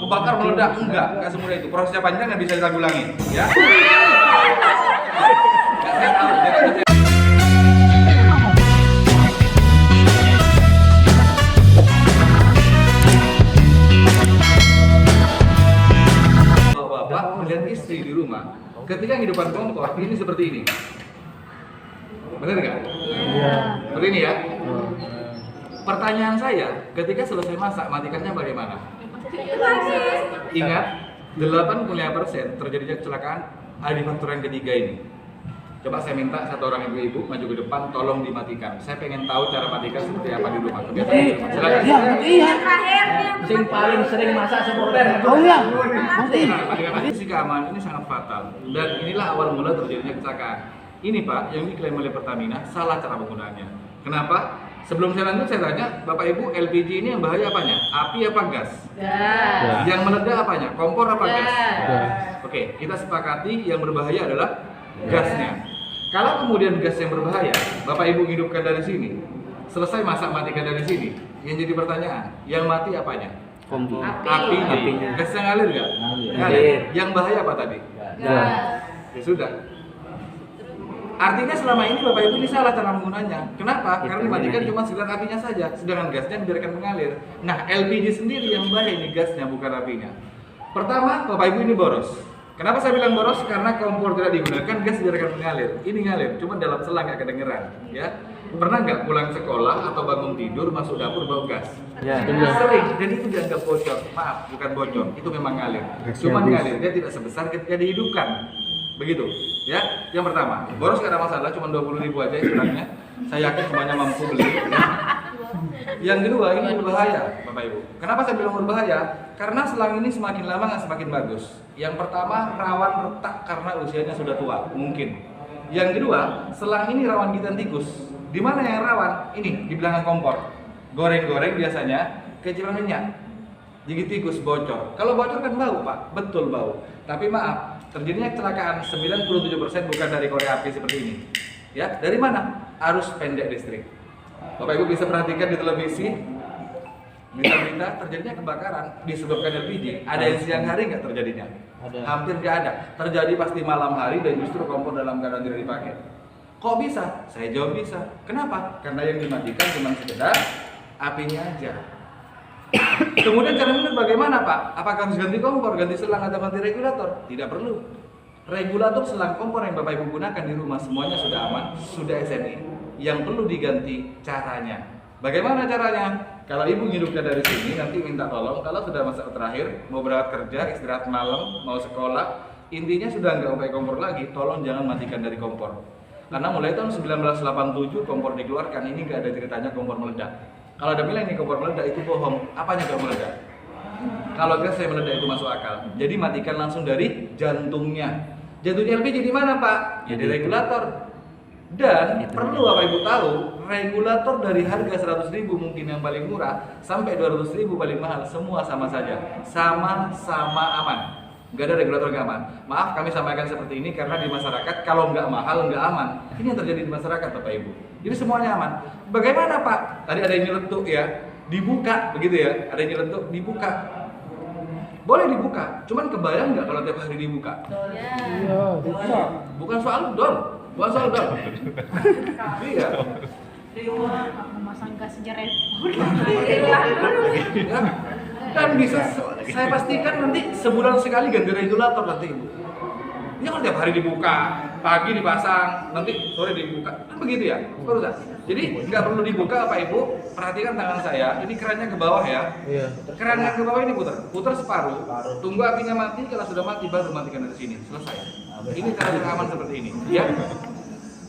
bakar meledak, enggak semudah itu. Prosesnya panjang nggak bisa ditanggulangi, ya. Saya tahu, Bapak melihat istri di rumah, ketika kehidupan kompor ini seperti ini, benar nggak? Iya. Seperti ini ya. Pertanyaan saya, ketika selesai masak, matikannya bagaimana? Ingat, 85% terjadinya kecelakaan ada di faktor yang ketiga ini. Coba saya minta satu orang ibu-ibu maju ke depan, tolong dimatikan. Saya pengen tahu cara matikan seperti apa di rumah. Kebiasaan di rumah. Silakan. Iya. Yang paling sering masak seporter. Oh iya. Mati. Sisi keamanan ini sangat fatal dan inilah awal mula terjadinya kecelakaan. Ini Pak, yang diklaim oleh Pertamina salah cara penggunaannya. Kenapa? Sebelum saya lanjut saya tanya, Bapak Ibu, LPG ini yang bahaya apanya? Api apa gas? Gas. Yang meledak apanya? Kompor apa gas? Gas. Oke, kita sepakati yang berbahaya adalah gasnya. Kalau kemudian gas yang berbahaya, Bapak Ibu hidupkan dari sini, selesai masak matikan dari sini, yang jadi pertanyaan, yang mati apanya? Kompor. Apinya. Apinya. Gas yang ngalir nggak? Ngalir. Ngalir. Yang bahaya apa tadi? Gas. Ya sudah. Artinya selama ini Bapak Ibu ini salah cara menggunanya. Kenapa? Karena dimatikan cuma sekedar apinya saja, sedangkan gasnya dibiarkan mengalir. Nah, LPG sendiri yang bahaya ini gasnya, bukan apinya. Pertama, Bapak Ibu ini boros. Kenapa saya bilang boros? Karena kompor tidak digunakan, gas dibiarkan mengalir. Ini ngalir, cuma dalam selang nggak kedengeran. Ya, pernah nggak pulang sekolah atau bangun tidur masuk dapur bau gas? Ya. Sering, dan itu dianggap bocor. Maaf, bukan bocor, itu memang ngalir. Cuma ngalir, dia tidak sebesar ketika dihidupkan. Begitu, ya. Yang pertama, boros nggak ada masalah, cuma 20.000 aja istilahnya. Saya yakin semuanya mampu beli. Ya. Yang kedua, ini berbahaya, Bapak Ibu. Kenapa saya bilang berbahaya? Karena selang ini semakin lama nggak semakin bagus. Yang pertama, rawan retak karena usianya sudah tua, mungkin. Yang kedua, selang ini rawan gigitan tikus. Di mana yang rawan? Ini di belakang kompor. Goreng-goreng biasanya kecilan minyak. Gigit tikus bocor. Kalau bocor kan bau, Pak. Betul bau. Tapi maaf, terjadinya kecelakaan 97% bukan dari korek api seperti ini. Ya, dari mana? Arus pendek listrik. Bapak Ibu bisa perhatikan di televisi, berita-berita terjadinya kebakaran disebabkan LPG. Ada yang siang hari nggak terjadinya? Ada. Hampir nggak ada. Terjadi pasti malam hari dan justru kompor dalam keadaan tidak dipakai. Kok bisa? Saya jawab bisa. Kenapa? Karena yang dimatikan cuma sekedar apinya aja. Kemudian cara benar bagaimana Pak? Apakah harus ganti kompor, ganti selang atau ganti regulator? Tidak perlu. Regulator selang kompor yang Bapak Ibu gunakan di rumah semuanya sudah aman, sudah SNI. Yang perlu diganti caranya. Bagaimana caranya? Kalau Ibu hidupnya dari sini, nanti minta tolong. Kalau sudah masa terakhir, mau berangkat kerja, istirahat malam, mau sekolah, intinya sudah nggak pakai kompor lagi. Tolong jangan matikan dari kompor. Karena mulai tahun 1987 kompor dikeluarkan, ini nggak ada ceritanya kompor meledak. Kalau ada bilang ini kompor meledak itu bohong. Apanya kalau meledak? Kalau gas saya meledak itu masuk akal. Jadi matikan langsung dari jantungnya. Jantungnya LPG di mana Pak? Ya di regulator. Dan perlu Bapak Ibu tahu, regulator dari harga 100.000 mungkin yang paling murah sampai 200.000 paling mahal, semua sama saja, sama-sama aman. Nggak ada regulator nggak aman. Maaf kami sampaikan seperti ini karena di masyarakat kalau nggak mahal nggak aman. Ini yang terjadi di masyarakat Bapak Ibu. Jadi semuanya aman. Bagaimana Pak? Tadi ada yang nyeletuk ya, dibuka begitu ya, ada yang nyeletuk dibuka. Boleh dibuka, cuman kebayang nggak kalau tiap hari dibuka? Iya, bisa. Bukan soal don, bukan soal don. Iya. Memasang gas jeret. Ya. Dan bisa saya pastikan nanti sebulan sekali ganti regulator nanti Ibu. Ini kalau tiap hari dibuka, pagi dipasang, nanti sore dibuka, kan begitu ya? Barusan. Jadi nggak perlu dibuka Pak Ibu. Perhatikan tangan saya, ini kerannya ke bawah ya. Iya. Kerannya ke bawah ini putar separuh. Tunggu apinya mati, kalau sudah mati baru matikan dari sini. Selesai. Ini cara yang aman seperti ini. Ya.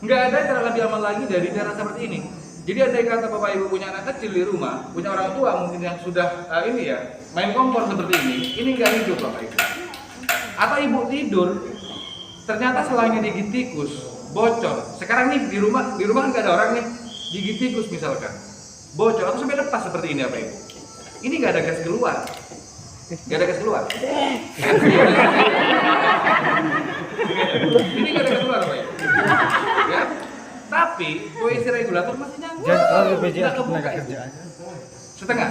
Nggak ada cara lebih aman lagi dari cara seperti ini. Jadi andai kata Bapak Ibu punya anak kecil di rumah, punya orang tua mungkin yang sudah ini ya main kompor seperti ini nggak hidup Bapak Ibu. Atau Ibu tidur, ternyata selangnya digigit tikus, bocor. Sekarang nih di rumah kan nggak ada orang nih, gigit tikus misalkan, bocor atau sampai lepas seperti ini Bapak Ibu. Ini nggak ada gas keluar, nggak ada gas keluar. Ini nggak ada gas keluar Bapak Ibu. Ya. Tapi posisi regulator masih nyangkut. Jangan Nggak kebuka. tenaga kerja aja. Setengah.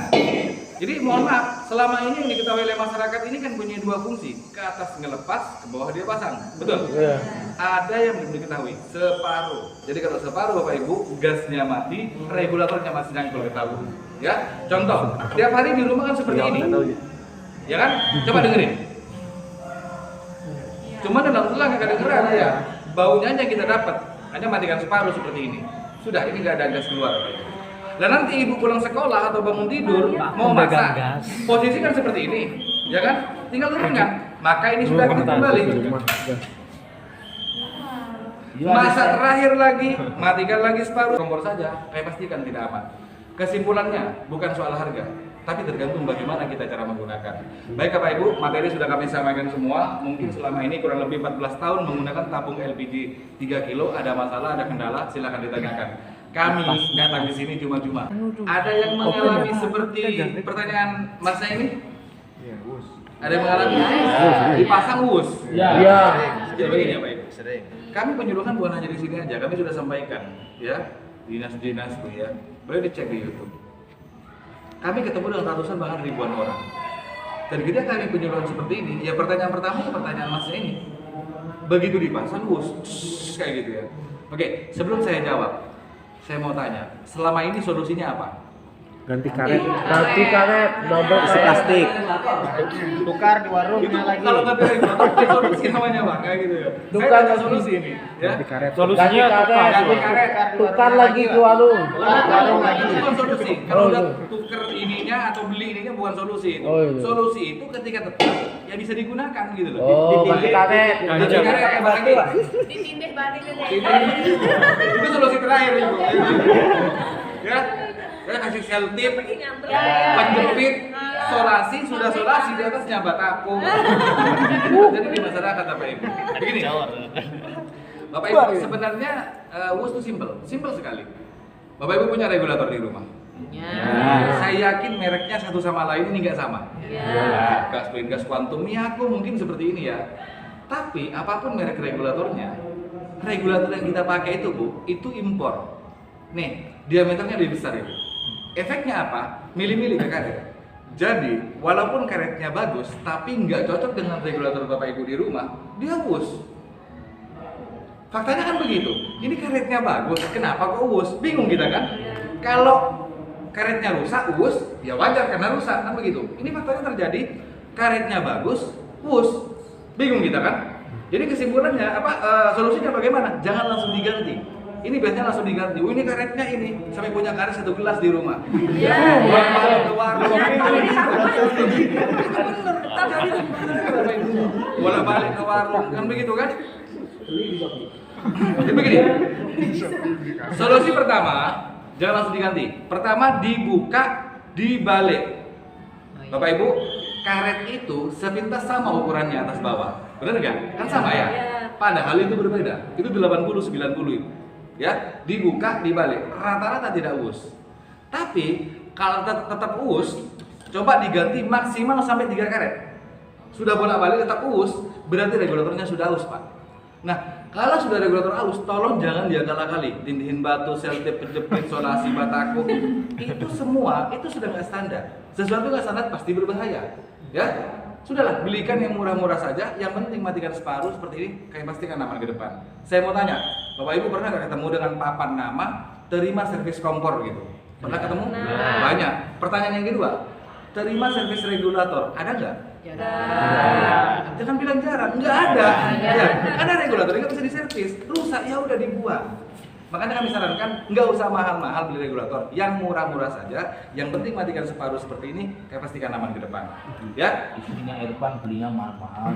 Jadi mohon maaf, selama ini yang diketahui oleh masyarakat ini kan punya dua fungsi, ke atas ngelepas, ke bawah dia pasang, betul? Iya. Ada yang belum diketahui, separuh. Jadi kalau separuh Bapak Ibu, gasnya mati, regulatornya masih nyangkul ke tabung. Ya, contoh, tiap hari di rumah kan seperti ini, ya kan? Coba dengerin. Cuma dalam tulang nggak kedengeran ya, baunya aja kita dapat, hanya matikan separuh seperti ini. Sudah, ini nggak ada gas keluar. Bapak Ibu. Dan nanti ibu pulang sekolah atau bangun tidur mau masak, posisi kan seperti ini, ya kan? Tinggal turunkan, maka ini sudah aktif kembali. Masa terakhir lagi, matikan lagi separuh, kompor saja, saya pastikan tidak aman. Kesimpulannya bukan soal harga, tapi tergantung bagaimana kita cara menggunakan. Baik Bapak Ibu, materi sudah kami sampaikan semua. Mungkin selama ini kurang lebih 14 tahun menggunakan tabung LPG 3 kilo, ada masalah, ada kendala, silahkan ditanyakan. Kami datang di sini cuma-cuma. Ada yang mengalami seperti pertanyaan Masnya ini? Ada yang mengalami? Dipasang wus. Iya. Jadi begini ya Pak Ibu. Kami penyuluhan bukan hanya di sini aja, kami sudah sampaikan ya dinas-dinas tuh ya. Boleh dicek di YouTube. Kami ketemu dengan ratusan bahkan ribuan orang. Dan ketika kami penyuluhan seperti ini, ya pertanyaan pertama pertanyaan Masnya ini. Begitu dipasang wus, kayak gitu ya. Oke, sebelum saya jawab, saya mau tanya, selama ini solusinya apa? Ganti karet, double Isi plastik. tukar di warung lagi. Kalau nggak ada regulator, solusi namanya Bang, kayak gitu ya. Tukar Saya ada lagi. solusi ini, ya. Ganti karet. Solusinya Ganti karet, tukar lagi ke warung. Warung lagi itu bukan solusi. Kalau udah tuker ininya atau beli ininya bukan solusi itu. Oh, iya. Solusi itu ketika tetap ya bisa digunakan gitu loh. Oh, ganti karet. Ganti karet apa lagi? Ditindih balik Itu solusi terakhir Ibu. Ya. Saya kasih selotip, penjepit, solasi, sudah solasi di atasnya batako. Jadi di masyarakat Bapak Ibu. Begini. Bapak Ibu sebenarnya WUS itu simple sekali. Bapak Ibu punya regulator di rumah. Saya yakin mereknya satu sama lain ini nggak sama. Gas Spring, gas Quantum, Miyako mungkin seperti ini ya. Tapi apapun merek regulatornya, regulator yang kita pakai itu Bu, itu impor. Nih, diameternya lebih besar itu. Efeknya apa? Mili-mili ke karet. Jadi, walaupun karetnya bagus, tapi nggak cocok dengan regulator Bapak Ibu di rumah, dia wus. Faktanya kan begitu. Ini karetnya bagus, kenapa kok wus? Bingung kita kan? Kalau karetnya rusak, wus, ya wajar karena rusak kan begitu. Ini faktanya terjadi, karetnya bagus, wus. Bingung kita kan? Jadi kesimpulannya apa? Solusinya bagaimana? Jangan langsung diganti. Ini biasanya langsung diganti. Ini karetnya ini sampai punya karet 1 gelas di rumah. Bolak-balik ke warung. Bolak-balik ke warung kan begitu kan? Jadi begini. Solusi pertama, jangan langsung diganti. Pertama dibuka, dibalik. Bapak Ibu, karet itu sepintas sama ukurannya atas bawah. Benar nggak? Kan sama ya? Padahal itu berbeda. Itu 80-90 itu. Ya, dibuka, dibalik. Rata-rata tidak us. Tapi kalau tetap us, coba diganti maksimal sampai 3 karet. Sudah bolak-balik tetap us, berarti regulatornya sudah aus, Pak. Nah, kalau sudah regulator aus, tolong jangan diakal-akali. Tindihin batu, selotip, penjepit, solasi, batako. Itu semua, itu sudah nggak standar. Sesuatu nggak standar pasti berbahaya. Ya, sudahlah, belikan yang murah-murah saja. Yang penting matikan separuh seperti ini, kayak pastikan aman ke depan. Saya mau tanya, Bapak Ibu pernah nggak ketemu dengan papan nama terima servis kompor gitu? Pernah ketemu? Banyak. Pertanyaan yang kedua, terima servis regulator, ada nggak? Jangan bilang jarang, nggak ada. Ya, ada regulator nggak bisa diservis, rusak ya udah dibuang. Makanya kami sarankan nggak usah mahal-mahal beli regulator, yang murah-murah saja. Yang penting matikan separuh seperti ini, kayak pastikan aman ke depan. Ya, Isinya Irfan belinya mahal-mahal.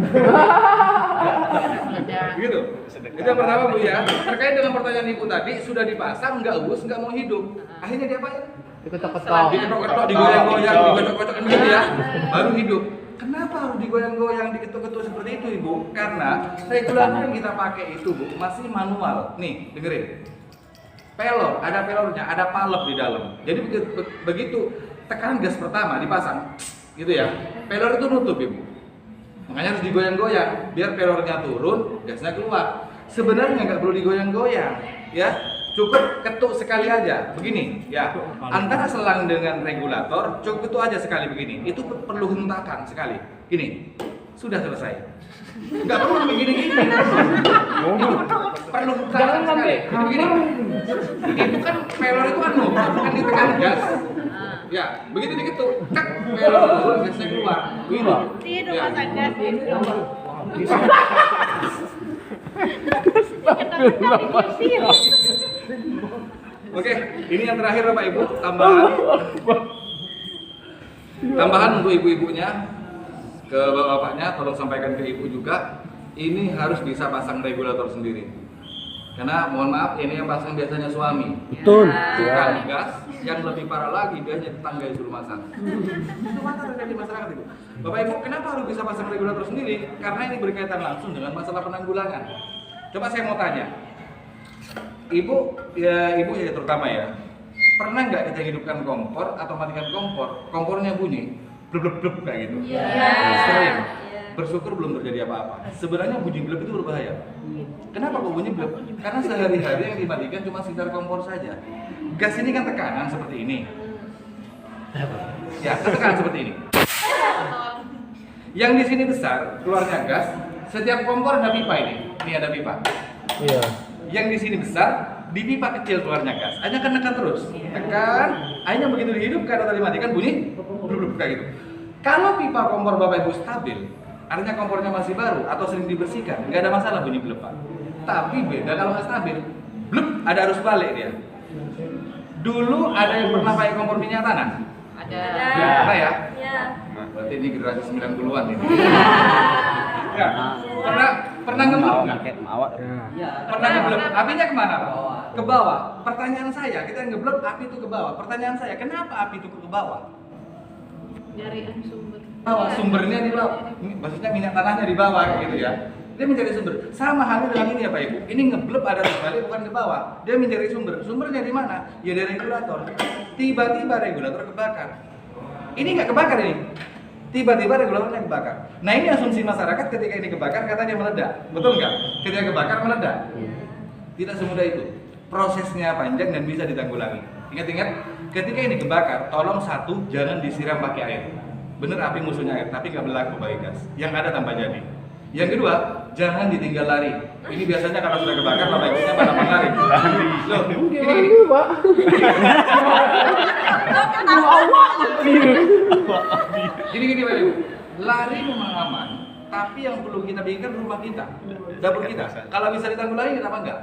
gitu. Itu yang pertama Bu ya. Terkait dengan pertanyaan Ibu tadi, sudah dipasang nggak us, nggak mau hidup. Akhirnya diapain? Diketok-ketok. Diketok-ketok, digoyang-goyang, dikocok-kocok begitu ya, baru hidup. Kenapa harus digoyang-goyang, diketuk-ketuk seperti itu Ibu? Karena regulator yang kita pakai itu Bu masih manual. Nih, dengerin. Pelor, ada pelornya, ada palep di dalam. Jadi begitu tekanan gas pertama dipasang, gitu ya. Pelor itu nutup Ibu. Makanya harus digoyang-goyang biar pelornya turun, gasnya keluar. Sebenarnya nggak perlu digoyang-goyang, ya. Cukup ketuk sekali aja, begini ya. Antara selang dengan regulator, cukup ketuk aja sekali begini. Itu perlu hentakan sekali. Gini, sudah selesai. Nggak perlu begini-gini. Perlu hentakan sekali. Begini. Itu kan pelor itu kan bukan ditekan gas. Ya, begitu diketuk, tak pelor gasnya keluar. Begini. Tidak Ya. pasang gas itu. Oke, ini yang terakhir Bapak Ibu, tambahan untuk ibu-ibunya, ke bapak-bapaknya, tolong sampaikan ke ibu juga, ini harus bisa pasang regulator sendiri. Karena mohon maaf, ini yang pasang biasanya suami. Betul. Bukan gas, yang lebih parah lagi dia hanya tetangga yang suruh masang. Itu mata terjadi di masyarakat itu. Bapak Ibu, kenapa harus bisa pasang regulator sendiri? Karena ini berkaitan langsung dengan masalah penanggulangan. Coba saya mau tanya, ibu ya terutama ya, pernah nggak kita hidupkan kompor atau matikan kompor, kompornya bunyi, blub blub blub kayak gitu? Sering. Bersyukur belum terjadi apa-apa. Sebenarnya bunyi blub itu berbahaya. Kenapa kok bunyi blub? Karena sehari-hari yang dimatikan cuma sekitar kompor saja. Gas ini kan tekanan seperti ini. Ya, kan tekanan seperti ini. Yang di sini besar, keluarnya gas. Setiap kompor ada pipa ini. Ini ada pipa. Iya. Yang di sini besar, di pipa kecil keluarnya gas. Hanya kan tekan terus. Tekan, akhirnya begitu dihidupkan atau dimatikan bunyi blub blub kayak gitu. Kalau pipa kompor Bapak Ibu stabil, artinya kompornya masih baru atau sering dibersihkan, nggak ada masalah bunyi blub Pak. Tapi beda kalau nggak stabil, blub ada arus balik dia. Dulu ada yang pernah pakai kompor minyak tanah? Ada. Ada ya? Ya. Berarti ini generasi 90-an ini. Ya. Pernah ngeblub nggak? Pernah ngeblub. Apinya kemana Pak? Ke bawah. Pertanyaan saya, kita ngeblub api itu ke bawah. Pertanyaan saya, kenapa api itu ke bawah? Dari sumber. Bawah, sumbernya di bawah. Maksudnya minyak tanahnya di bawah gitu ya. Dia mencari sumber. Sama halnya dengan ini ya Pak Ibu. Ini ngeblub ada di balik bukan ke bawah. Dia mencari sumber. Sumbernya di mana? Ya dari regulator. Tiba-tiba regulator kebakar. Ini nggak kebakar ini. Tiba-tiba regulatornya kebakar. Nah ini asumsi masyarakat ketika ini kebakar katanya meledak. Betul nggak? Ketika kebakar meledak. Tidak semudah itu. Prosesnya panjang dan bisa ditanggulangi. Ingat-ingat, ketika ini kebakar, tolong satu, jangan disiram pakai air. Bener api musuhnya air, tapi nggak berlaku bagi gas. Yang ada tanpa jadi. Yang kedua, jangan ditinggal lari. Ini biasanya kalau sudah kebakar, Bapak Ibunya pada lari. Loh, ini. Pak. Gini Bapak Ibu. Lari memang aman, tapi yang perlu kita pikirkan rumah kita, dapur kita. Kalau bisa ditanggulangi, kenapa enggak?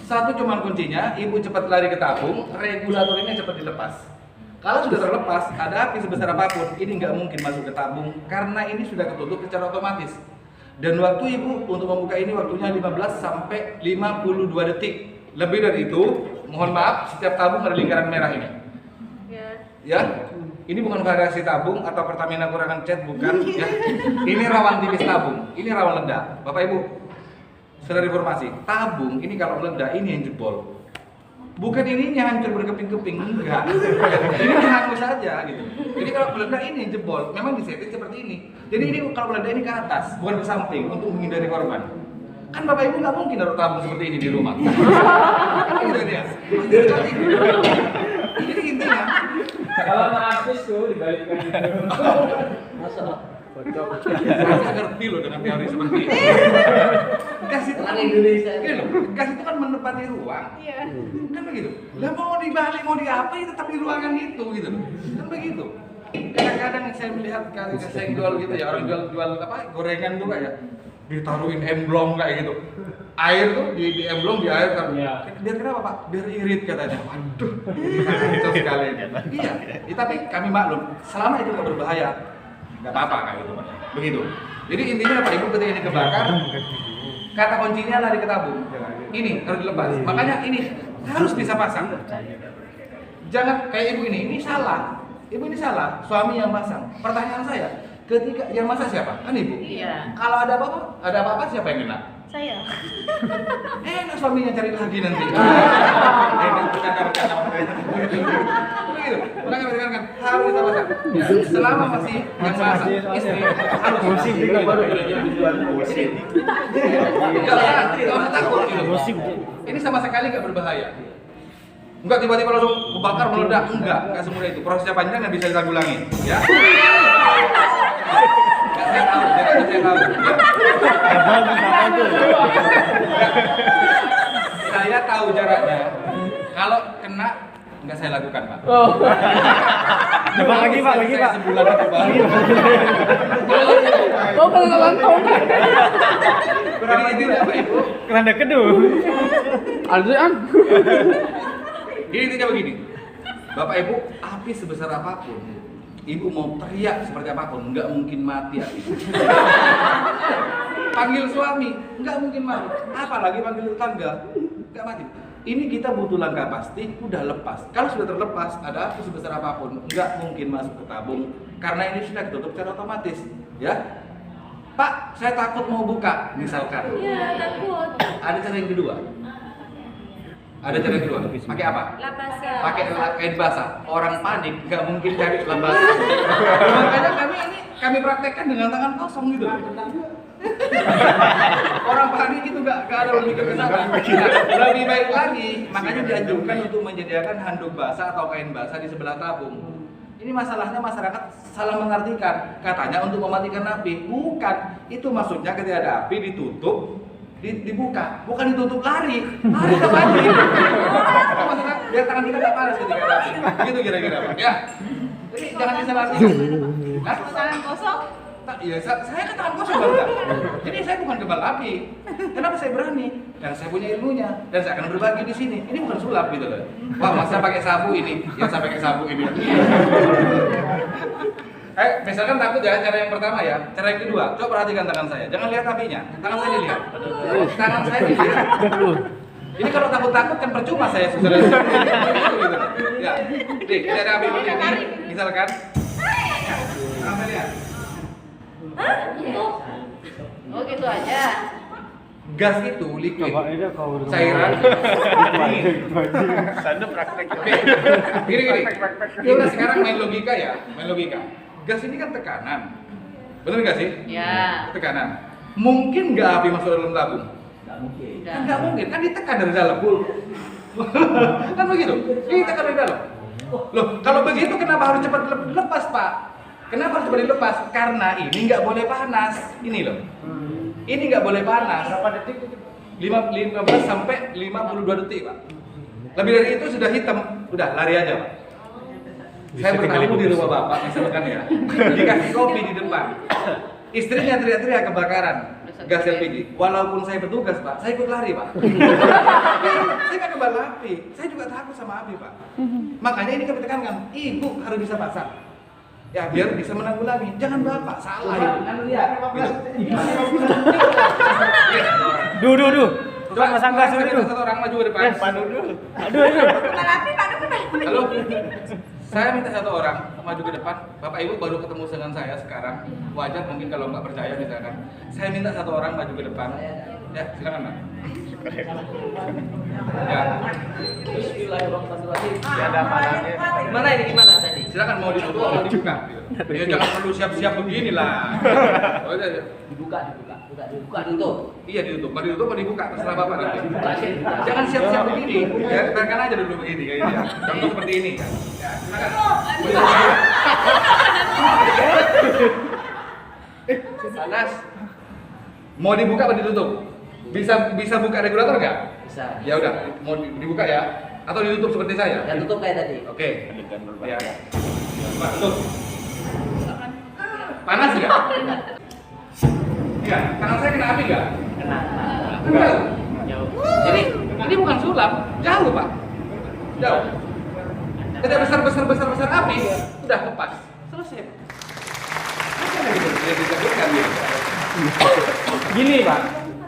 Satu cuman kuncinya, ibu cepat lari ke tabung, regulator ini cepat dilepas. Kalau sudah terlepas, ada api sebesar apapun, ini nggak mungkin masuk ke tabung karena ini sudah ketutup secara otomatis. Dan waktu ibu untuk membuka ini waktunya 15 sampai 52 detik. Lebih dari itu, mohon maaf, setiap tabung ada lingkaran merah ini. Ya, ini bukan variasi tabung atau Pertamina kurangan cat, bukan. Ya. Ini rawan tipis tabung, ini rawan ledak. Bapak Ibu, sekedar informasi, tabung ini kalau meledak ini yang jebol. Bukan ininya hancur berkeping-keping, enggak. Ini hangus saja gitu. Jadi kalau meledak ini yang jebol, memang disetting seperti ini. Jadi ini kalau meledak ini ke atas, bukan ke samping untuk menghindari korban. Kan Bapak Ibu nggak mungkin naruh tabung seperti ini di rumah. Kan gitu dia. Jadi intinya Kalau narsis tuh dibalikkan gitu. saya ngerti loh dengan teori seperti ini. Gas itu kan gini loh, gas itu kan menempati ruang. Iya. Kan begitu. Lah mau dibalik mau diapa ya tetap di ruangan itu gitu loh. Kan begitu. Kadang-kadang saya melihat kali saya jual gitu ya, orang jual apa gorengan juga ya. Ditaruhin emblong kayak gitu. Air tuh di emblong di air kan. Iya. Biar kenapa Pak? Biar irit katanya. Waduh. Itu sekali. Iya. Tapi kami maklum, selama itu nggak berbahaya, nggak apa-apa kayak gitu Pak. Begitu. Jadi intinya Pak Ibu ketika ini kebakar, kata kuncinya lari ke tabung. Ini harus dilepas. Makanya ini harus bisa pasang. Jangan kayak ibu ini salah. Ibu ini salah, suami yang pasang. Pertanyaan saya, ketika yang masak siapa? Kan ibu. Iya. Kalau ada apa-apa siapa yang kena? Saya. Enak suaminya cari lagi nanti. Begitu. Makanya kan harus kita masak. Ya, selama masih yang masak istri harus musik juga baru. Enggak usah takut gitu. Ini sama sekali nggak berbahaya. Enggak tiba-tiba langsung kebakar meledak, enggak semudah itu. Prosesnya panjang nggak bisa ditanggulangi, ya. Nggak, saya tahu, saya tahu. Saya tahu jaraknya. Kalau kena, nggak saya lakukan, Pak. Coba lagi, Pak, lagi, Pak. Sebulan itu, Pak. Oh, kalau lantong. Jadi intinya Bapak Ibu, Keranda kedua. Adrian. Jadi intinya begini, Bapak Ibu, api sebesar apapun, Ibu mau teriak seperti apapun, nggak mungkin mati api. Panggil suami, nggak mungkin mati. Apalagi panggil tetangga, nggak mati. Ini kita butuh langkah pasti, udah lepas. Kalau sudah terlepas, ada api sebesar apapun, nggak mungkin masuk ke tabung, karena ini sudah ditutup secara otomatis, ya. Pak, saya takut mau buka, misalkan. Iya, takut. Ada cara yang kedua. Ada cara yang kedua. Pakai apa? Lap basah. Pakai kain basah. Orang panik nggak mungkin cari lap basah. Makanya kami praktekkan dengan tangan kosong gitu. Orang panik itu nggak ada berpikir ke sana. Nah, lebih baik lagi, makanya dianjurkan untuk menyediakan handuk basah atau kain basah di sebelah tabung. Ini masalahnya masyarakat salah mengartikan. Katanya untuk mematikan api. Bukan. Itu maksudnya ketika ada api ditutup, dibuka. Bukan ditutup lari ke banjir. Maksudnya biar tangan kita nggak panas ketika ada api. Begitu kira-kira, Pak. Ya. Jadi jangan disalahartikan. Nah, Tangan kosong. iya, saya kan tangan kosong baru. Jadi saya bukan kebal api. Kenapa saya berani? Dan saya punya ilmunya dan saya akan berbagi di sini. Ini bukan sulap gitu loh. Wah, masa pakai sabu ini, yang saya pakai sabu ini. Misalkan takut ya, cara yang pertama ya. Cara yang kedua, coba perhatikan tangan saya. Jangan lihat apinya. Tangan saya dilihat. Tangan saya dilihat. Ini kalau takut-takut kan percuma saya sudah. Ya, nih, kita ada api begini, misalkan. Tangan saya lihat. Hah? Itu? Oh gitu aja. Gas itu liquid, Coba aja kau cairan. Sana praktek. Gini. Kita sekarang main logika ya, main logika. Gas ini kan tekanan, bener nggak sih? Ya. Tekanan. Mungkin nggak api masuk dalam tabung? Udah. Kan nggak mungkin, kan ditekan dari dalam. Kan begitu, ditekan dari dalam. Loh, kalau begitu kenapa harus cepat lepas, Pak? Kenapa harus cepat dilepas? Karena ini nggak boleh panas. Ini loh. Ini nggak boleh panas. Berapa detik? 15 sampai 52 detik, Pak. Lebih dari itu sudah hitam, udah lari aja, Pak. Saya bertamu di rumah Bapak, misalkan ya, dikasih kopi di depan. Istrinya teriak-teriak kebakaran gas LPG. Walaupun saya petugas, Pak, saya ikut lari, Pak. Saya nggak kebal api, saya juga takut sama api, Pak. Makanya ini kami tekankan, Ibu harus bisa masak. Ya biar bisa menanggulangi. Jangan Bapak salah itu. Duh. Coba masang gas dulu. Satu orang maju ke depan. Aduh. Bukan api, Pak. Halo. Saya minta satu orang maju ke depan. Bapak Ibu baru ketemu dengan saya sekarang. Wajar mungkin kalau nggak percaya misalkan. Saya minta satu orang maju ke depan. Ya, silakan, Pak. Ya. Bismillahirrahmanirrahim. Mana ini gimana tadi? Silakan mau ditutup atau dibuka. Ya jangan perlu siap-siap begini lah. Oh, iya. Dibuka ditutup. Iya ditutup, mau ditutup mau dibuka terserah Bapak nanti. Jangan siap-siap begini. Ya, tekan aja dulu begini kayak ini ya. Contoh seperti ini. Ya, silakan. Panas. Mau dibuka atau ditutup? Bisa buka regulator nggak? Bisa. Ya udah, mau dibuka ya? Atau ditutup seperti saya? Ya tutup kayak tadi. Oke. Ya. Pak, tutup. Panas nggak? Iya. Tangan saya kena api nggak? Kena. Enggak. Jadi ini bukan sulap, jauh Pak. Jauh. Ketika besar api, udah lepas. Selesai. Apa yang ditakutkan gitu? Gini Pak,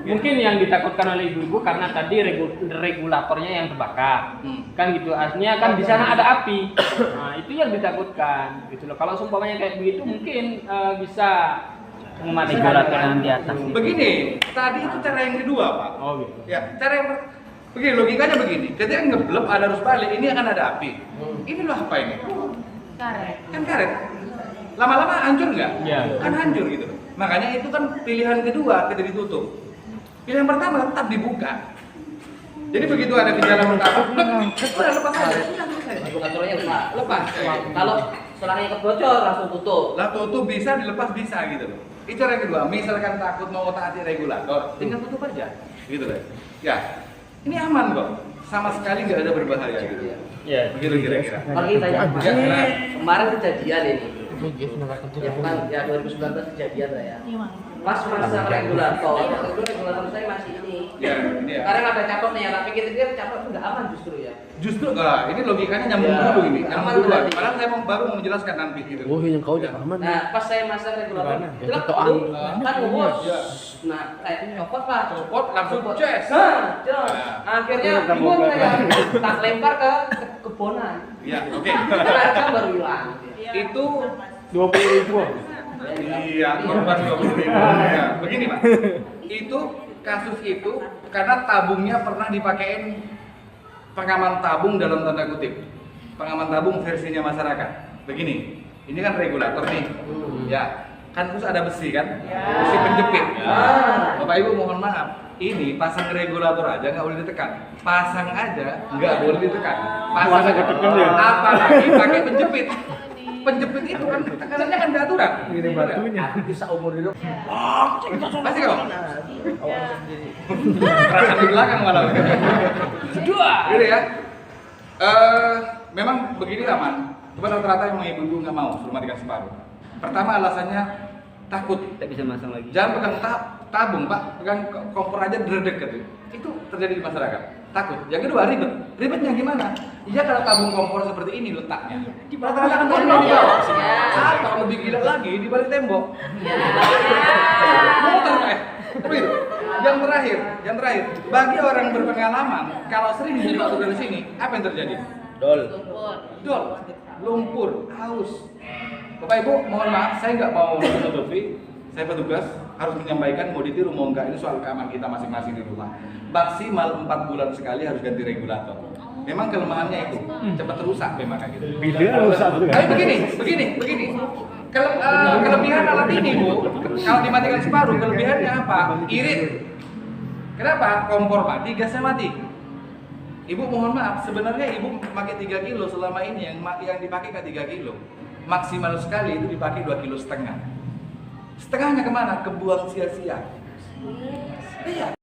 mungkin yang ditakutkan oleh ibu-ibu karena tadi regulatornya yang terbakar, kan gitu. Artinya kan di sana ada api, nah itu yang ditakutkan, gitu loh. Kalau seumpamanya kayak begitu mungkin bisa mematikan regulator yang di atas. Begini, tadi itu cara yang kedua Pak. Oh gitu. Ya, cara yang begini logikanya begini. Ketika ngeblep ada arus balik, ini akan ada api. Ini loh apa ini? Karet. Kan karet. Lama-lama hancur nggak? Iya. Kan hancur gitu. Makanya itu kan pilihan kedua ketika ditutup. Pilihan pertama tetap dibuka. Jadi begitu ada gejala pertama, udah lepas aja, sudah selesai. Regulatornya lepas. Kalau selangnya kebocor langsung tutup. Lah tutup bisa, dilepas bisa gitu loh. Itu yang kedua, misalkan takut mau taati regulator, tinggal tutup aja, gitu loh. Ya, ini aman kok, sama sekali nggak ada berbahaya gitu. Ya. Begitu kira-kira. Lagi tanya, Ya, nah. kemarin kejadian ini. Ya bukan, ya 2019 kejadian lah ya. Pas masa regulator, itu regulator saya masih ini. Ya, ini ya. Sekarang ada capotnya, tapi kita pikir capot itu nggak aman justru ya. Justru ini logikanya nyambung Ya, dulu ini, nyambung aman duluan. berarti. Padahal saya baru mau menjelaskan nanti gitu. Oh, yang kau jangan aman. Nah, pas saya masa regulator, jelek Ketuaan. tuh, kan ngurus. Ya. Nah, kayak copot lah. Copot langsung ces. Nah, jelas. Ya. Akhirnya bingung saya, tak lempar ke kebonan. Ya, oke. Kan baru hilang. Itu 20.000. iya, korban 20.000. Ya, begini Pak. Itu kasus itu karena tabungnya pernah dipakein pengaman tabung dalam tanda kutip. Pengaman tabung versinya masyarakat. Begini, ini kan regulator nih. Ya, kan terus ada besi kan? Besi penjepit. Ya. Bapak Ibu mohon maaf, ini pasang regulator aja nggak boleh ditekan. Pasang aja nggak boleh ditekan. Pasang ketekan ya? apalagi pakai penjepit. Penjepit itu kan tekanannya kan beraturan. Ini batunya. Bisa umur hidup. Pasti kok. Perasaan di belakang malah. Gitu ya. Memang begini aman. Cuma rata-rata yang ibu-ibu nggak mau suruh matikan separuh. Pertama alasannya takut. Tidak bisa masang lagi. Jangan pegang tabung Pak, pegang kompor aja dredeg gitu. Itu terjadi di masyarakat. Takut. Yang kedua ribet. Ribetnya gimana? Iya kalau tabung kompor seperti ini letaknya. Rata-rata kan tembok. Atau lebih gila lagi di balik tembok. Muter Pak. Tapi itu. Yang terakhir, bagi orang berpengalaman, kalau sering dibawa dari sini, apa yang terjadi? Dol. Lumpur, haus. Bapak Ibu, mohon maaf, saya nggak mau menutupi. Saya petugas harus menyampaikan mau ditiru mau enggak, ini soal keamanan kita masing-masing di rumah. Maksimal 4 bulan sekali harus ganti regulator. Memang kelemahannya itu cepat rusak memang kayak gitu. Bila rusak tuh kan. Tapi begini. Kelebihan alat ini Bu, kalau dimatikan separuh, kelebihannya apa? Irit. Kenapa? Kompor mati, gasnya mati. Ibu mohon maaf, sebenarnya ibu pakai 3 kilo selama ini yang dipakai ke 3 kilo. Maksimal sekali itu dipakai 2,5 kilo. Setengahnya kemana? Kebuang sia-sia. Iya.